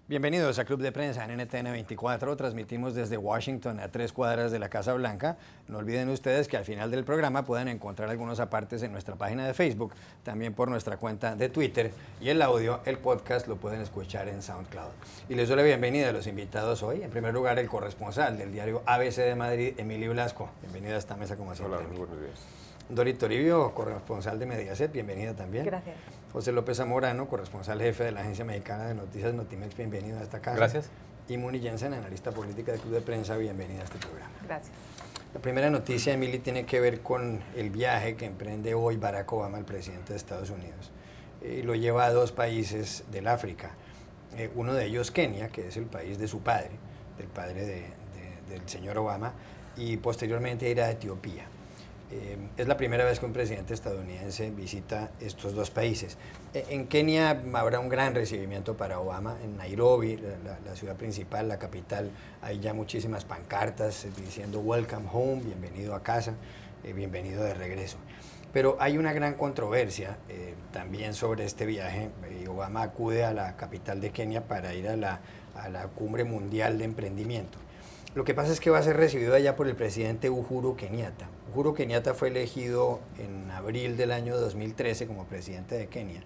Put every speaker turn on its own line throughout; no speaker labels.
Bienvenidos a Club de Prensa en NTN 24. Transmitimos desde Washington a 3 cuadras de la Casa Blanca. No olviden ustedes que al final del programa pueden encontrar algunos apartes en nuestra página de Facebook, también por nuestra cuenta de Twitter, y el audio, el podcast, lo pueden escuchar en SoundCloud. Y les doy la bienvenida a los invitados hoy. En primer lugar, el corresponsal del diario ABC de Madrid, Emilio Blasco. Bienvenida a esta mesa como siempre.
Hola, muy buenos días.
Dori Toribio, corresponsal de Mediaset, bienvenida también.
Gracias.
José López Zamorano, corresponsal jefe de la Agencia Mexicana de Noticias Notimex, bienvenido a esta casa.
Gracias.
Y Muni Jensen, analista política del Club de Prensa, bienvenida a este programa.
Gracias.
La primera noticia, Emily, tiene que ver con el viaje que emprende hoy Barack Obama, el presidente de Estados Unidos. Lo lleva a 2 países del África. Uno de ellos, Kenia, que es el país de su padre, del padre del señor Obama, y posteriormente irá a Etiopía. Es la primera vez que un presidente estadounidense visita estos 2 países. En Kenia habrá un gran recibimiento para Obama. En Nairobi, la ciudad principal, la capital, hay ya muchísimas pancartas diciendo "Welcome home", bienvenido a casa, bienvenido de regreso. Pero hay una gran controversia también sobre este viaje. Obama acude a la capital de Kenia para ir a la Cumbre Mundial de Emprendimiento. Lo que pasa es que va a ser recibido allá por el presidente Uhuru Kenyatta. Uhuru Kenyatta fue elegido en abril del año 2013 como presidente de Kenia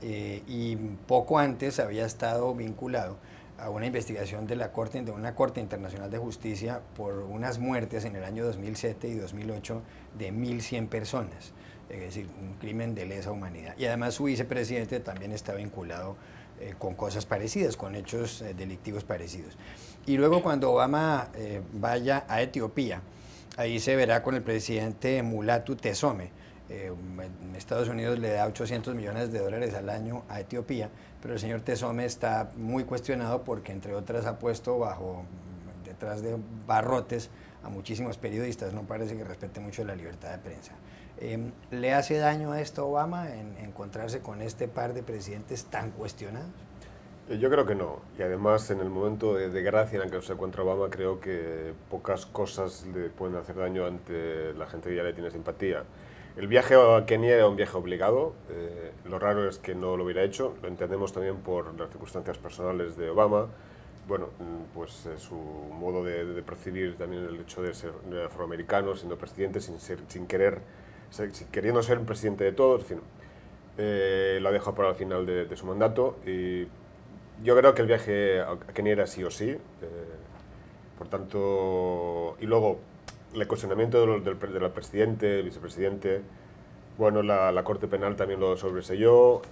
y poco antes había estado vinculado a una investigación de una Corte Internacional de Justicia por unas muertes en el año 2007 y 2008 de 1.100 personas, es decir, un crimen de lesa humanidad. Y además su vicepresidente también está vinculado con cosas parecidas, con hechos delictivos parecidos. Y luego cuando Obama vaya a Etiopía, ahí se verá con el presidente Mulatu Teshome. Estados Unidos le da $800 millones al año a Etiopía, pero el señor Teshome está muy cuestionado porque, entre otras, ha puesto detrás de barrotes a muchísimos periodistas. No parece que respete mucho la libertad de prensa. ¿Le hace daño a esto a Obama en encontrarse con este par de presidentes tan cuestionados?
Yo creo que no, y además en el momento de gracia en el que se encuentra Obama, creo que pocas cosas le pueden hacer daño ante la gente que ya le tiene simpatía. El viaje a Kenia era un viaje obligado, lo raro es que no lo hubiera hecho, lo entendemos también por las circunstancias personales de Obama, bueno, pues su modo de percibir también el hecho de ser afroamericano, siendo presidente, queriendo ser un presidente de todos, en fin, lo ha dejado para el final de su mandato. Y yo creo que el viaje a Kenia era sí o sí, por tanto, y luego el cuestionamiento del presidente, el vicepresidente, bueno, la Corte Penal también lo sobreseyó,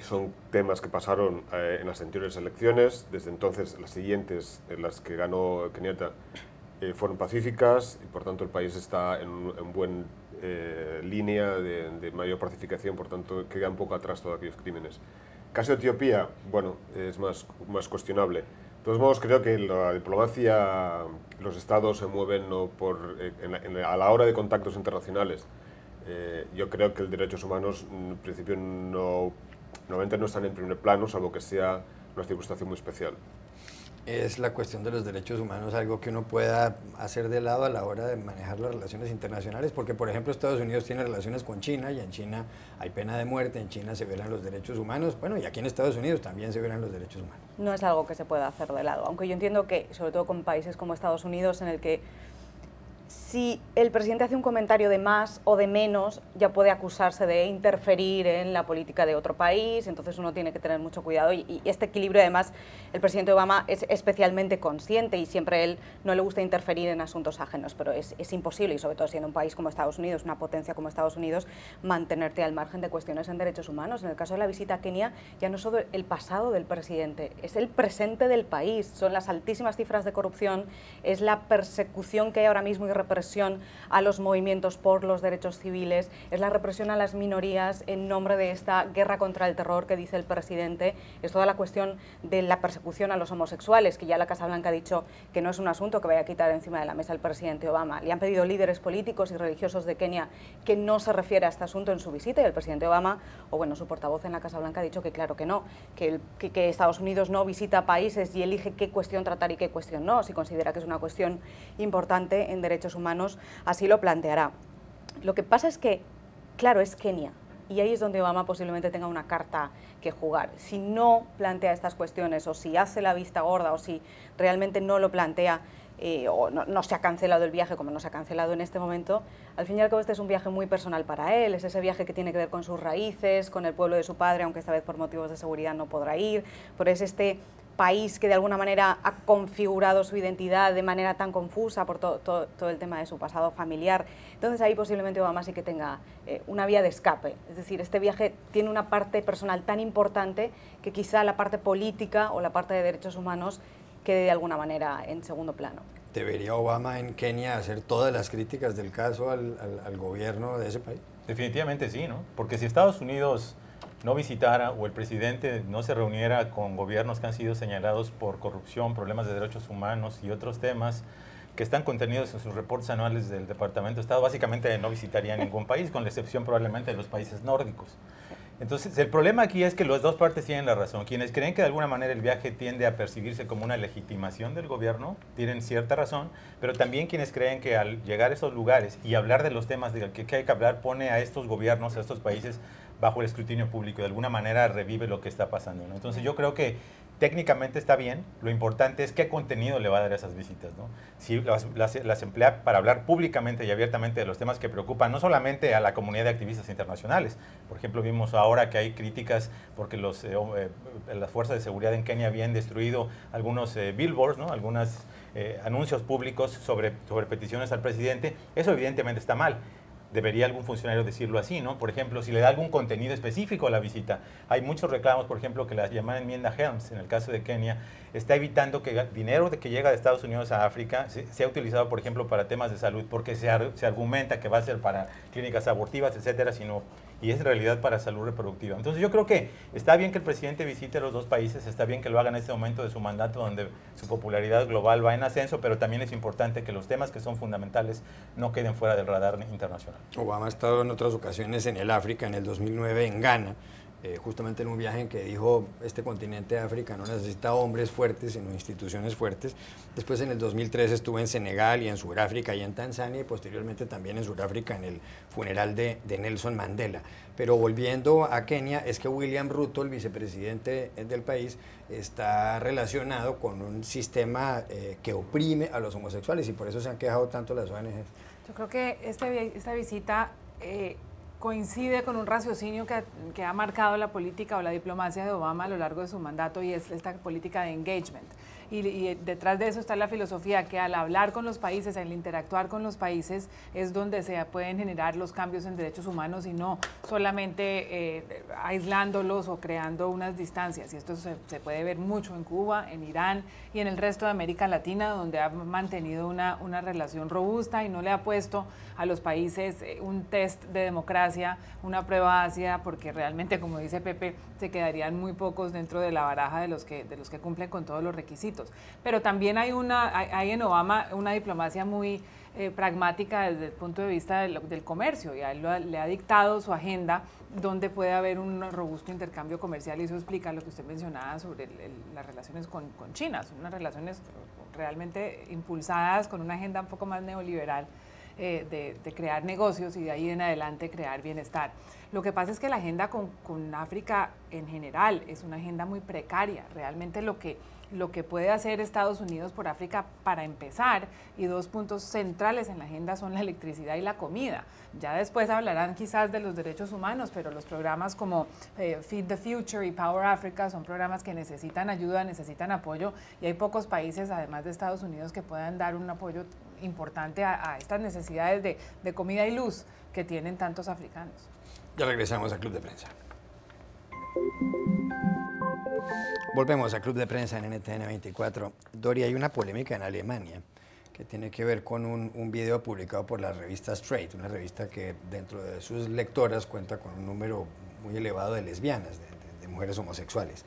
son temas que pasaron en las anteriores elecciones, desde entonces las siguientes, en las que ganó Kenyatta, fueron pacíficas y por tanto el país está en buena línea de mayor pacificación, por tanto queda un poco atrás todos aquellos crímenes. Caso de Etiopía, bueno, es más cuestionable. De todos modos, creo que la diplomacia, los estados se mueven no a la hora de contactos internacionales. Yo creo que los derechos humanos, en principio, normalmente no están en primer plano, salvo que sea una circunstancia muy especial.
¿Es la cuestión de los derechos humanos algo que uno pueda hacer de lado a la hora de manejar las relaciones internacionales? Porque, por ejemplo, Estados Unidos tiene relaciones con China y en China hay pena de muerte, en China se violan los derechos humanos, bueno, y aquí en Estados Unidos también se violan los derechos humanos.
No es algo que se pueda hacer de lado, aunque yo entiendo que, sobre todo con países como Estados Unidos, en el que si el presidente hace un comentario de más o de menos, ya puede acusarse de interferir en la política de otro país, entonces uno tiene que tener mucho cuidado y este equilibrio, además, el presidente Obama es especialmente consciente y siempre a él no le gusta interferir en asuntos ajenos, pero es imposible, y sobre todo siendo un país como Estados Unidos, una potencia como Estados Unidos, mantenerte al margen de cuestiones en derechos humanos. En el caso de la visita a Kenia, ya no solo el pasado del presidente, es el presente del país, son las altísimas cifras de corrupción, es la persecución que hay ahora mismo y represión a los movimientos por los derechos civiles, es la represión a las minorías en nombre de esta guerra contra el terror que dice el presidente, es toda la cuestión de la persecución a los homosexuales, que ya la Casa Blanca ha dicho que no es un asunto que vaya a quitar encima de la mesa el presidente Obama. Le han pedido líderes políticos y religiosos de Kenia que no se refiere a este asunto en su visita y el presidente Obama, o bueno, su portavoz en la Casa Blanca ha dicho que claro que no, que Estados Unidos no visita países y elige qué cuestión tratar y qué cuestión no, si considera que es una cuestión importante en derechos humanos, así lo planteará. Lo que pasa es que, claro, es Kenia. y ahí es donde Obama posiblemente tenga una carta que jugar. Si no plantea estas cuestiones, o si hace la vista gorda, o si realmente no lo plantea, o no se ha cancelado el viaje como no se ha cancelado en este momento, al fin y al cabo este es un viaje muy personal para él, es ese viaje que tiene que ver con sus raíces, con el pueblo de su padre, aunque esta vez por motivos de seguridad no podrá ir, pero es este país que de alguna manera ha configurado su identidad de manera tan confusa por todo el tema de su pasado familiar. Entonces ahí posiblemente Obama sí que tenga una vía de escape. Es decir, este viaje tiene una parte personal tan importante que quizá la parte política o la parte de derechos humanos quede de alguna manera en segundo plano.
¿Debería Obama en Kenia hacer todas las críticas del caso al gobierno de ese país?
Definitivamente sí, ¿no? Porque si Estados Unidos no visitara o el presidente no se reuniera con gobiernos que han sido señalados por corrupción, problemas de derechos humanos y otros temas que están contenidos en sus reportes anuales del Departamento de Estado, básicamente no visitaría ningún país, con la excepción probablemente de los países nórdicos. Entonces, el problema aquí es que las dos partes tienen la razón. Quienes creen que de alguna manera el viaje tiende a percibirse como una legitimación del gobierno, tienen cierta razón, pero también quienes creen que al llegar a esos lugares y hablar de los temas de que hay que hablar, pone a estos gobiernos, a estos países, bajo el escrutinio público, de alguna manera revive lo que está pasando, ¿no? Entonces yo creo que técnicamente está bien, lo importante es qué contenido le va a dar a esas visitas, ¿no? Si las emplea para hablar públicamente y abiertamente de los temas que preocupan no solamente a la comunidad de activistas internacionales. Por ejemplo, vimos ahora que hay críticas porque las fuerzas de seguridad en Kenia habían destruido algunos billboards, ¿no? Algunos anuncios públicos sobre peticiones al presidente. Eso evidentemente está mal. Debería algún funcionario decirlo así, ¿no? Por ejemplo, si le da algún contenido específico a la visita. Hay muchos reclamos, por ejemplo, que la llamada enmienda Helms, en el caso de Kenia, está evitando que dinero que llega de Estados Unidos a África sea utilizado, por ejemplo, para temas de salud, porque se argumenta que va a ser para clínicas abortivas, etcétera, y es en realidad para salud reproductiva. Entonces yo creo que está bien que el presidente visite los dos países, está bien que lo haga en este momento de su mandato donde su popularidad global va en ascenso, pero también es importante que los temas que son fundamentales no queden fuera del radar internacional.
Obama ha estado en otras ocasiones en el África, en el 2009 en Ghana, justamente en un viaje en que dijo este continente de África no necesita hombres fuertes, sino instituciones fuertes. Después en el 2003 estuvo en Senegal y en Sudáfrica y en Tanzania y posteriormente también en Sudáfrica en el funeral de Nelson Mandela. Pero volviendo a Kenia, es que William Ruto, el vicepresidente del país, está relacionado con un sistema que oprime a los homosexuales y por eso se han quejado tanto las ONGs.
Yo creo que esta visita coincide con un raciocinio que ha marcado la política o la diplomacia de Obama a lo largo de su mandato y es esta política de engagement. Y detrás de eso está la filosofía que al hablar con los países, al interactuar con los países, es donde se pueden generar los cambios en derechos humanos y no solamente aislándolos o creando unas distancias. Y esto se puede ver mucho en Cuba, en Irán y en el resto de América Latina, donde ha mantenido una relación robusta y no le ha puesto a los países un test de democracia, una prueba ácida, porque realmente, como dice Pepe, se quedarían muy pocos dentro de la baraja de los que cumplen con todos los requisitos. Pero también hay en Obama una diplomacia muy pragmática desde el punto de vista del comercio, y a él le ha dictado su agenda donde puede haber un robusto intercambio comercial, y eso explica lo que usted mencionaba sobre las relaciones con China. Son unas relaciones realmente impulsadas con una agenda un poco más neoliberal de crear negocios y de ahí en adelante crear bienestar. Lo que pasa es que la agenda con África en general es una agenda muy precaria. Realmente lo que puede hacer Estados Unidos por África para empezar, y dos puntos centrales en la agenda son la electricidad y la comida. Ya después hablarán quizás de los derechos humanos, pero los programas como Feed the Future y Power Africa son programas que necesitan ayuda, necesitan apoyo, y hay pocos países, además de Estados Unidos, que puedan dar un apoyo importante a estas necesidades de comida y luz que tienen tantos africanos.
Ya regresamos a Club de Prensa. Volvemos a Club de Prensa en NTN 24. Dori, hay una polémica en Alemania que tiene que ver con un video publicado por la revista Straight, una revista que dentro de sus lectoras cuenta con un número muy elevado de lesbianas, de mujeres homosexuales.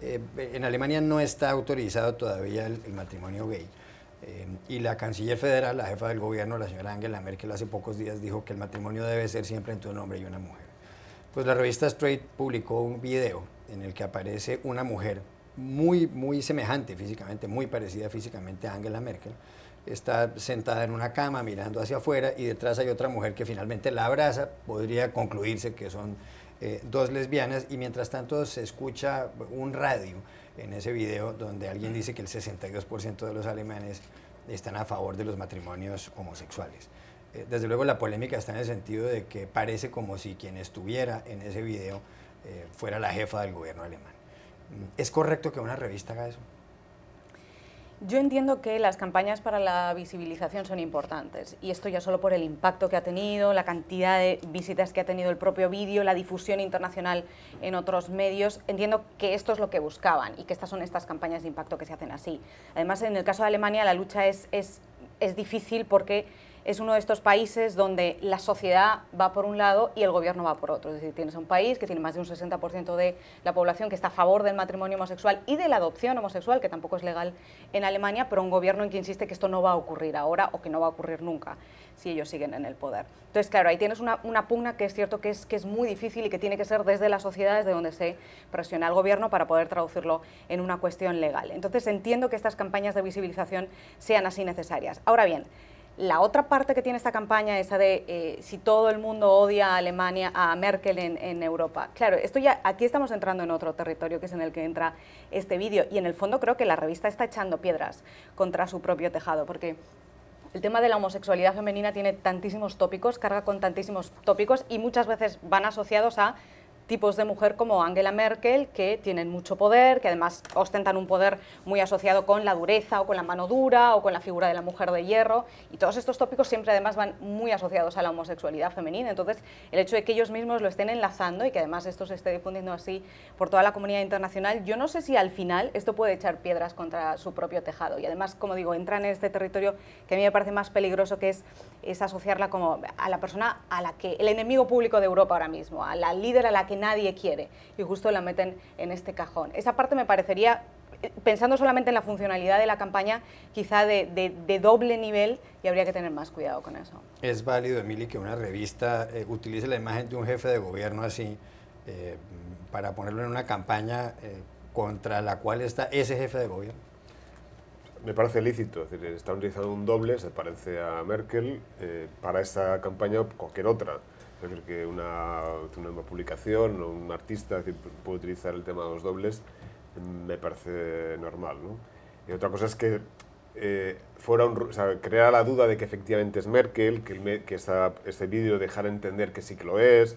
En Alemania no está autorizado todavía el matrimonio gay. Y la canciller federal, la jefa del gobierno, la señora Angela Merkel, hace pocos días dijo que el matrimonio debe ser siempre entre un hombre y una mujer. Pues la revista Straight publicó un video en el que aparece una mujer muy semejante físicamente, muy parecida físicamente a Angela Merkel, está sentada en una cama mirando hacia afuera y detrás hay otra mujer que finalmente la abraza. Podría concluirse que son dos lesbianas, y mientras tanto se escucha un radio en ese video donde alguien dice que el 62% de los alemanes están a favor de los matrimonios homosexuales. Desde luego la polémica está en el sentido de que parece como si quien estuviera en ese video fuera la jefa del gobierno alemán. ¿Es correcto que una revista haga eso?
Yo entiendo que las campañas para la visibilización son importantes, y esto ya solo por el impacto que ha tenido, la cantidad de visitas que ha tenido el propio vídeo, la difusión internacional en otros medios. Entiendo que esto es lo que buscaban y que estas son estas campañas de impacto que se hacen así. Además, en el caso de Alemania la lucha es difícil porque es uno de estos países donde la sociedad va por un lado y el gobierno va por otro. Es decir, tienes un país que tiene más de un 60% de la población que está a favor del matrimonio homosexual y de la adopción homosexual, que tampoco es legal en Alemania, pero un gobierno en que insiste que esto no va a ocurrir ahora o que no va a ocurrir nunca si ellos siguen en el poder. Entonces, claro, ahí tienes una pugna que es cierto que es muy difícil y que tiene que ser desde la sociedad, desde donde se presiona al gobierno para poder traducirlo en una cuestión legal. Entonces, entiendo que estas campañas de visibilización sean así necesarias. Ahora bien, la otra parte que tiene esta campaña, esa de si todo el mundo odia a Alemania, a Merkel en Europa. Claro, esto ya, aquí estamos entrando en otro territorio que es en el que entra este vídeo, y en el fondo creo que la revista está echando piedras contra su propio tejado, porque el tema de la homosexualidad femenina tiene tantísimos tópicos, carga con tantísimos tópicos, y muchas veces van asociados a tipos de mujer como Angela Merkel, que tienen mucho poder, que además ostentan un poder muy asociado con la dureza o con la mano dura o con la figura de la mujer de hierro, y todos estos tópicos siempre además van muy asociados a la homosexualidad femenina. Entonces, el hecho de que ellos mismos lo estén enlazando y que además esto se esté difundiendo así por toda la comunidad internacional, yo no sé si al final esto puede echar piedras contra su propio tejado, y además, como digo, entran en este territorio que a mí me parece más peligroso, que es asociarla como a la persona a la que, el enemigo público de Europa ahora mismo, a la líder a la que nadie quiere, y justo la meten en este cajón. Esa parte me parecería, pensando solamente en la funcionalidad de la campaña, quizá de doble nivel, y habría que tener más cuidado con eso.
¿Es válido, Emily, que una revista utilice la imagen de un jefe de gobierno así para ponerlo en una campaña contra la cual está ese jefe de gobierno?
Me parece lícito, es decir, están utilizando un doble, se parece a Merkel, para esta campaña o cualquier otra. Es decir, que una publicación o un artista, es decir, puede utilizar el tema de los dobles, me parece normal, ¿no? Y otra cosa es que creara la duda de que efectivamente es Merkel, que este vídeo dejara entender que sí que lo es,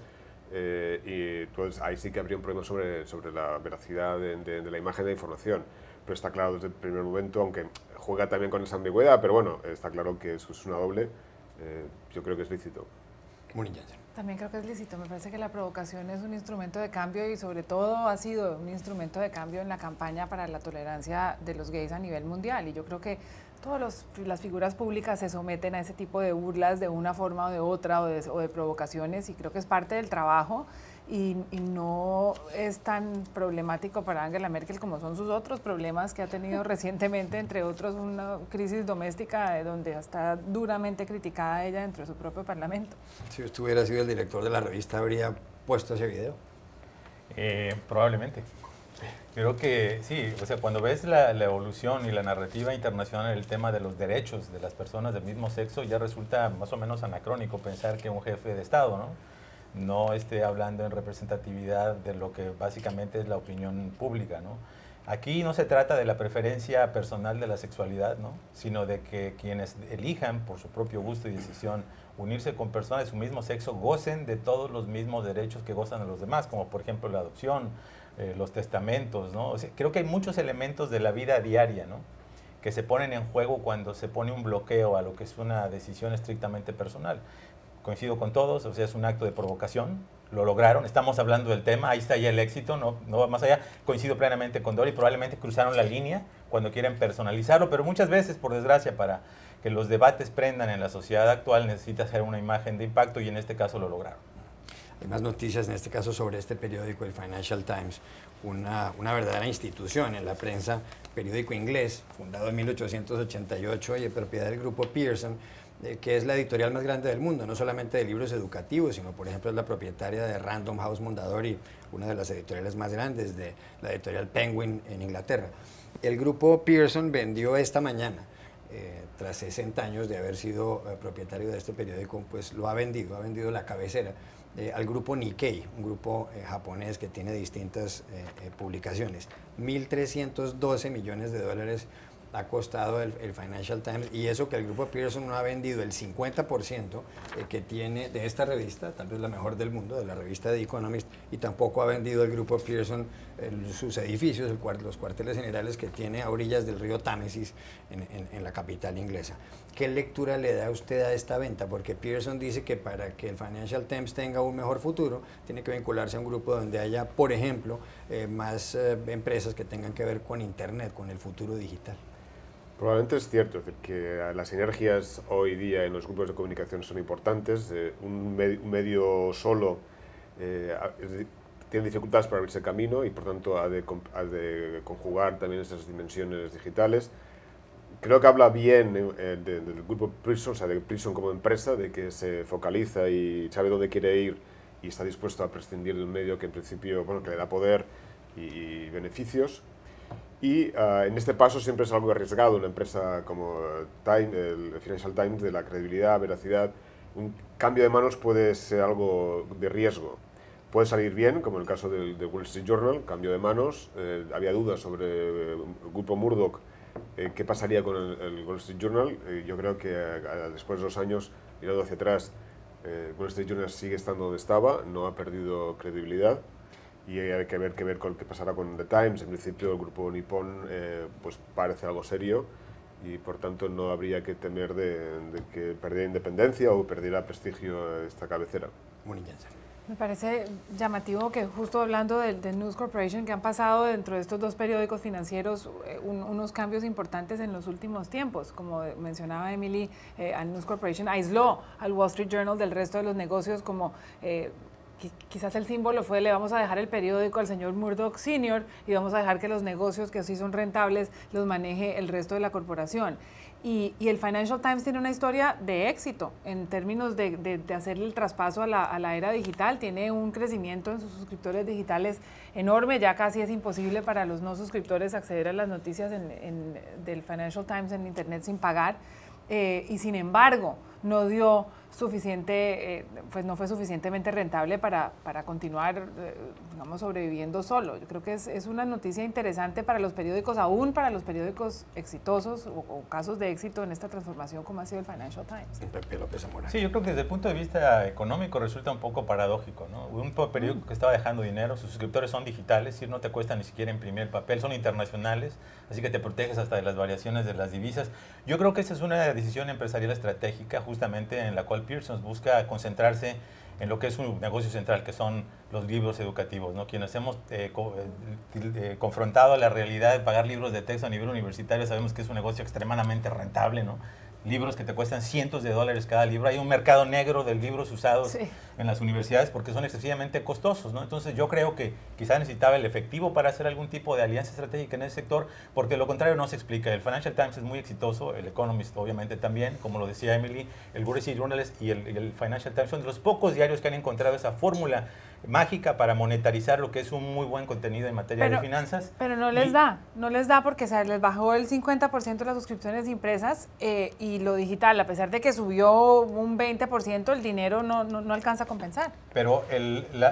y entonces ahí sí que habría un problema sobre la veracidad de la imagen de la información. Pero está claro desde el primer momento, aunque juega también con esa ambigüedad, pero bueno, está claro que eso es una doble, yo creo que es lícito.
También creo que es lícito. Me parece que la provocación es un instrumento de cambio, y sobre todo ha sido un instrumento de cambio en la campaña para la tolerancia de los gays a nivel mundial, y yo creo que todas las figuras públicas se someten a ese tipo de burlas de una forma o de otra, o de provocaciones, y creo que es parte del trabajo. Y no es tan problemático para Angela Merkel como son sus otros problemas que ha tenido recientemente, entre otros una crisis doméstica donde está duramente criticada ella dentro de su propio parlamento.
Si usted hubiera sido el director de la revista, ¿habría puesto ese video?
Probablemente. Creo que sí, o sea, cuando ves la evolución y la narrativa internacional en el tema de los derechos de las personas del mismo sexo, ya resulta más o menos anacrónico pensar que un jefe de Estado, no esté hablando en representatividad de lo que básicamente es la opinión pública, ¿no? Aquí no se trata de la preferencia personal de la sexualidad, sino de que quienes elijan por su propio gusto y decisión unirse con personas de su mismo sexo gocen de todos los mismos derechos que gozan los demás, como por ejemplo la adopción, los testamentos, ¿no? O sea, creo que hay muchos elementos de la vida diaria, que se ponen en juego cuando se pone un bloqueo a lo que es una decisión estrictamente personal. Coincido con todos, o sea, es un acto de provocación, lo lograron, estamos hablando del tema, ahí está ya el éxito, no va más allá. Coincido plenamente con Dori, probablemente cruzaron la línea cuando quieren personalizarlo, pero muchas veces, por desgracia, para que los debates prendan en la sociedad actual, necesita hacer una imagen de impacto, y en este caso lo lograron.
Hay más noticias, en este caso, sobre este periódico, el Financial Times, una verdadera institución en la prensa, periódico inglés, fundado en 1888 y de propiedad del grupo Pearson, que es la editorial más grande del mundo, no solamente de libros educativos, sino, por ejemplo, es la propietaria de Random House Mondadori, una de las editoriales más grandes de la editorial Penguin en Inglaterra. El grupo Pearson vendió esta mañana tras 60 años de haber sido propietario de este periódico, pues lo ha vendido la cabecera al grupo Nikkei, un grupo japonés que tiene distintas publicaciones. 1.312 millones de dólares ha costado el Financial Times, y eso que el grupo Pearson no ha vendido el 50% que tiene de esta revista, tal vez la mejor del mundo, de la revista The Economist, y tampoco ha vendido el grupo Pearson sus edificios, los cuarteles generales que tiene a orillas del río Támesis en la capital inglesa. ¿Qué lectura le da usted a esta venta? Porque Pearson dice que para que el Financial Times tenga un mejor futuro, tiene que vincularse a un grupo donde haya, por ejemplo, más empresas que tengan que ver con Internet, con el futuro digital.
Probablemente es cierto, es decir, que las sinergias hoy día en los grupos de comunicación son importantes. Un medio solo tiene dificultades para abrirse camino y por tanto ha de conjugar también esas dimensiones digitales. Creo que habla bien del grupo Pearson, o sea, de Pearson como empresa, de que se focaliza y sabe dónde quiere ir y está dispuesto a prescindir de un medio que en principio, bueno, que le da poder y beneficios. Y en este paso siempre es algo arriesgado, una empresa como el Financial Times, de la credibilidad, veracidad. Un cambio de manos puede ser algo de riesgo. Puede salir bien, como en el caso del Wall Street Journal, cambio de manos. Había dudas sobre el grupo Murdoch, qué pasaría con el Wall Street Journal. Yo creo que después de 2 años, mirando hacia atrás, el Wall Street Journal sigue estando donde estaba, no ha perdido credibilidad. Y hay que ver con qué pasará con The Times. En principio el grupo Nippon pues parece algo serio y por tanto no habría que temer de que perdiera independencia o perdiera prestigio esta cabecera.
Me parece llamativo que justo hablando de News Corporation, que han pasado dentro de estos 2 periódicos financieros unos cambios importantes en los últimos tiempos. Como mencionaba Emily, News Corporation aisló al Wall Street Journal del resto de los negocios, como quizás el símbolo fue: le vamos a dejar el periódico al señor Murdoch Sr. y vamos a dejar que los negocios que sí son rentables los maneje el resto de la corporación. Y el Financial Times tiene una historia de éxito en términos de hacerle el traspaso a la era digital. Tiene un crecimiento en sus suscriptores digitales enorme. Ya casi es imposible para los no suscriptores acceder a las noticias del Financial Times en Internet sin pagar. Y sin embargo, no dio suficiente, pues no fue suficientemente rentable para continuar, digamos, sobreviviendo solo. Yo creo que es una noticia interesante para los periódicos, aún para los periódicos exitosos o casos de éxito en esta transformación como ha sido el Financial Times.
Pepe López Zamora.
Sí, yo creo que desde el punto de vista económico resulta un poco paradójico, ¿no? Un periódico que estaba dejando dinero, sus suscriptores son digitales, es decir, no te cuesta ni siquiera imprimir el papel, son internacionales, así que te proteges hasta de las variaciones de las divisas. Yo creo que esa es una decisión empresarial estratégica, justamente en la cual Pearson busca concentrarse en lo que es su negocio central, que son los libros educativos, ¿no? Quienes hemos confrontado la realidad de pagar libros de texto a nivel universitario sabemos que es un negocio extremadamente rentable, ¿no? Libros que te cuestan cientos de dólares cada libro. Hay un mercado negro de libros usados en las universidades porque son excesivamente costosos, ¿no? Entonces yo creo que quizá necesitaba el efectivo para hacer algún tipo de alianza estratégica en ese sector, porque lo contrario no se explica. El Financial Times es muy exitoso, el Economist obviamente también, como lo decía Emily, el Wall Street Journal y el Financial Times son de los pocos diarios que han encontrado esa fórmula mágica para monetarizar lo que es un muy buen contenido en materia de finanzas.
Pero no les da porque les bajó el 50% de las suscripciones impresas y lo digital, a pesar de que subió un 20%, el dinero no alcanza a compensar.
Pero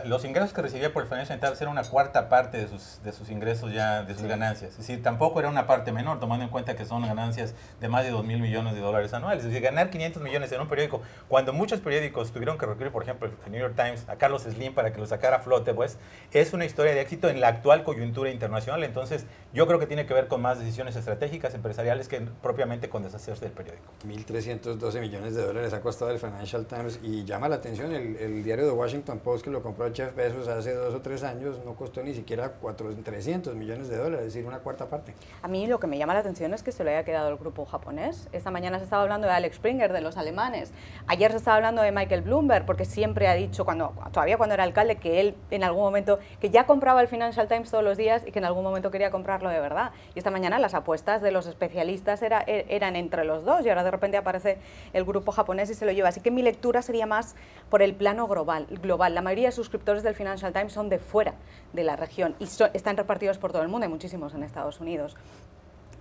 los ingresos que recibía por el Financial Times era una cuarta parte de sus ingresos ya, de sus ganancias. Es decir, tampoco era una parte menor, tomando en cuenta que son ganancias de más de 2.000 millones de dólares anuales. Es decir, ganar 500 millones en un periódico, cuando muchos periódicos tuvieron que recurrir, por ejemplo, el New York Times, a Carlos Slim para que lo sacara a flote, pues es una historia de éxito en la actual coyuntura internacional. Entonces yo creo que tiene que ver con más decisiones estratégicas empresariales que propiamente con deshacerse del periódico.
1.312 millones de dólares ha costado el Financial Times, y llama la atención el diario The Washington Post, que lo compró Jeff Bezos hace 2 o 3 años, no costó ni siquiera 300 millones de dólares, es decir, una cuarta parte.
A mí lo que me llama la atención es que se le haya quedado el grupo japonés. Esta mañana se estaba hablando de Alex Springer, de los alemanes. Ayer se estaba hablando de Michael Bloomberg, porque siempre ha dicho, todavía cuando era alcalde, que él en algún momento, que ya compraba el Financial Times todos los días y que en algún momento quería comprarlo de verdad. Y esta mañana las apuestas de los especialistas eran entre los dos, y ahora de repente aparece el grupo japonés y se lo lleva. Así que mi lectura sería más por el plano global. La mayoría de suscriptores del Financial Times son de fuera de la región y están repartidos por todo el mundo, hay muchísimos en Estados Unidos.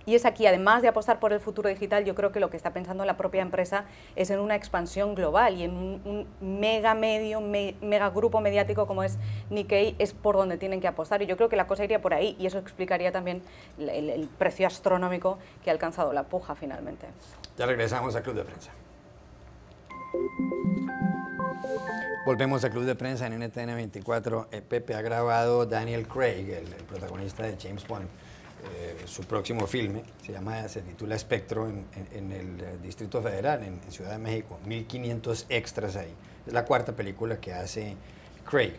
Y es aquí, además de apostar por el futuro digital, yo creo que lo que está pensando la propia empresa es en una expansión global y en un mega medio, mega grupo mediático como es Nikkei, es por donde tienen que apostar. Y yo creo que la cosa iría por ahí y eso explicaría también el precio astronómico que ha alcanzado la puja finalmente.
Ya regresamos a Club de Prensa. Volvemos a Club de Prensa en NTN 24. Pepe, ha grabado Daniel Craig, el protagonista de James Bond, su próximo filme, se titula Espectro, en el Distrito Federal, en Ciudad de México. 1500 extras ahí. Es la cuarta película que hace Craig.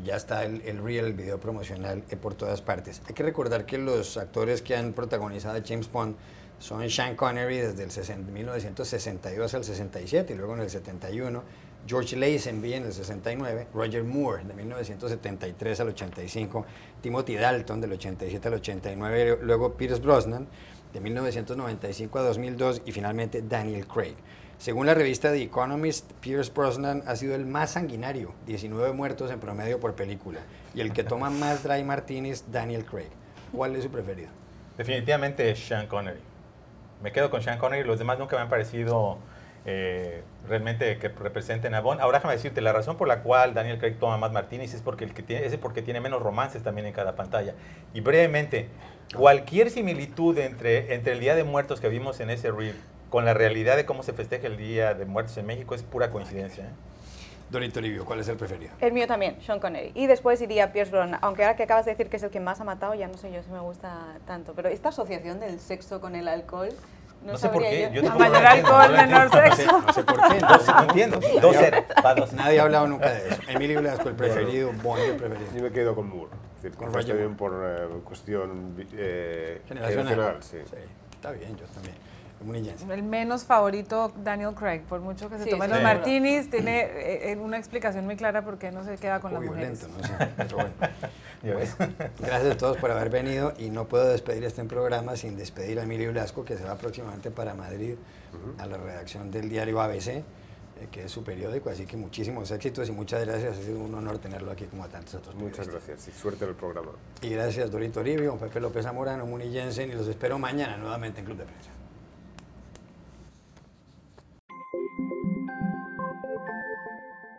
Ya está el reel, el video promocional por todas partes. Hay que recordar que los actores que han protagonizado a James Bond son Sean Connery desde el 1962 al 67 y luego en el 71, George Lazenby en el 69, Roger Moore de 1973 al 85, Timothy Dalton del 87 al 89, luego Pierce Brosnan de 1995 a 2002 y finalmente Daniel Craig. Según la revista The Economist, Pierce Brosnan ha sido el más sanguinario, 19 muertos en promedio por película, y el que toma más dry martinis, Daniel Craig. ¿Cuál es su preferido?
Definitivamente Sean Connery. Me quedo con Sean Connery, los demás nunca me han parecido realmente que representen a Bond. Ahora déjame decirte, la razón por la cual Daniel Craig toma más martinis es porque tiene menos romances también en cada pantalla. Y brevemente, cualquier similitud entre el Día de Muertos que vimos en ese reel con la realidad de cómo se festeja el Día de Muertos en México es pura coincidencia.
Dorito Toribio, ¿cuál es el preferido?
El mío también, Sean Connery. Y después iría Pierce Brosnan, aunque ahora que acabas de decir que es el que más ha matado, ya no sé yo si me gusta tanto. Pero esta asociación del sexo con el alcohol,
no sé por qué.
A mayor alcohol, menor sexo.
No sé por qué.
No entiendo. 2-0.
Nadie ha hablado nunca de eso. Emilio Blasco, el preferido, Bond, el preferido.
Yo me quedo con Moore. Es decir,
Con
quizás
Roger
también por cuestión
generacional.
Sí.
Sí, está bien, yo también. Muni Jensen.
El menos favorito, Daniel Craig, por mucho que se tome los martinis, tiene una explicación muy clara por qué no se queda con las mujeres.
Violento, no sé, pero bueno. Gracias a todos por haber venido y no puedo despedir este programa sin despedir a Emilio Blasco, que se va próximamente para Madrid a la redacción del diario ABC, que es su periódico, así que muchísimos éxitos y muchas gracias, ha sido un honor tenerlo aquí como a tantos otros periodistas.
Muchas gracias y suerte en el programa.
Y gracias Dorito Toribio, Pepe López Zamorano, Muni Jensen y los espero mañana nuevamente en Club de Prensa.